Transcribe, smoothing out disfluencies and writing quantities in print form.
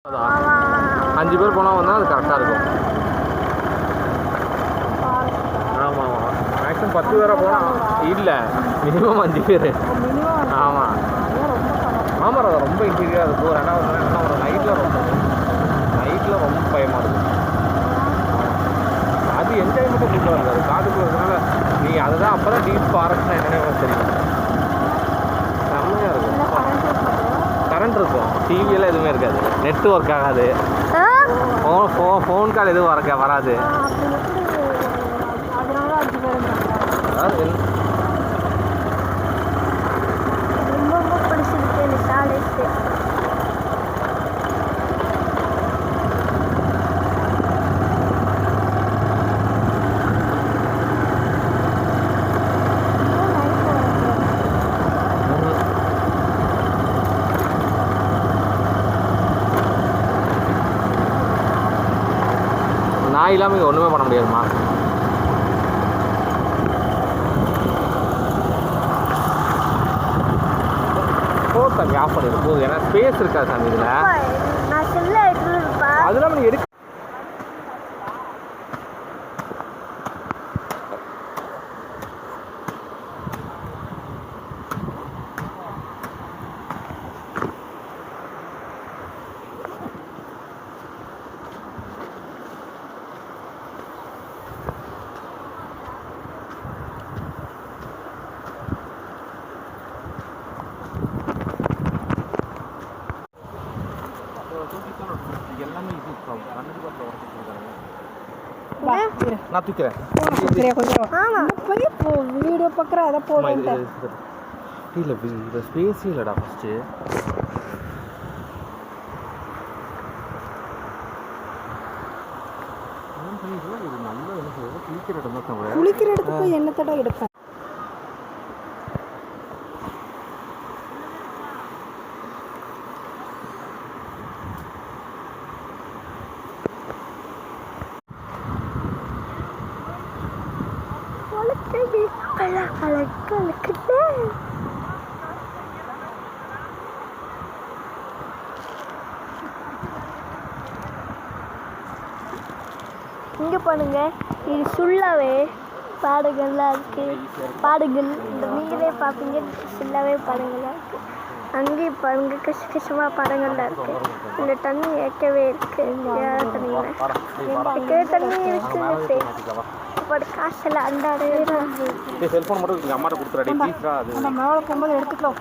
5 பேர் போனால் வந்தால் அது கரெக்டாக இருக்கும். ஆமாம் ஆமாம், மேக்ஸிமம் 10 பேராக போனால் இல்லை, மினிமம் 5 பேர். ஆமாம் ஆமாம், அது ரொம்ப இன்டீரியராக இருக்கும். ரெண்டாவது ஒரு நைட்டில் ரொம்ப பயமாக இருக்கும். அது என்ஜாய்மெண்ட்டாக சூப்பராக இருக்காது. காட்டுக்குள்ள இருக்கிறதுனால நீங்கள் அதை தான் அப்போ தான் டீப் ஃபாரஸ்ட்னா என்னென்ன தெரியும். செம்மையாக இருக்கும். கரண்ட் இருக்கும், டிவியெல்லாம் எதுவுமே இருக்காது, நெட்டு ஒர்க் ஆகாது, ஃபோன் கால் எதுவும் வராது. நான் இல்லாமல் இங்கே ஒன்றுமே பண்ண முடியாதுமா. சாமி ஆஃப் பண்ணிடு போகுது, ஏன்னா ஸ்பேஸ் இருக்காது சாமி இதில். அதெல்லாம் நீங்கள் எடுக்க எல்லாமே இது நான் தூக்கிறேன். வீடியோ பார்க்குறேன், அதை போடுறேன். இல்லை இது ஸ்பேஸ் இல்லைடா. ஃபஸ்ட்டு இது நல்ல என்ன சொல்றது, குளிக்கிற இடம் தான். குளிக்கிற இடத்துக்கு என்ன தடவை எடுப்பேன். இங்கே பாருங்க, இது ஃபுல்லாகவே பாடுகள்லாம் இருக்குது. பாடுகள் இந்த நீங்களே பார்ப்பீங்க, ஃபுல்லாகவே பாடுகள்லாம் இருக்குது. அங்கேயும் பாருங்க, கஷ்டமாக பாடங்கள்லாம் இருக்குது. இந்த தண்ணி ஏற்கவே இருக்குது. ஏற்கவே தண்ணி இருக்குது. இப்போ காசெல்லாம் அண்டாடு செல்ஃபோன் மட்டும் அம்மாட்ட கொடுத்துறாடி. நம்ம மேலே போகும்போது எடுத்துக்கலாம்.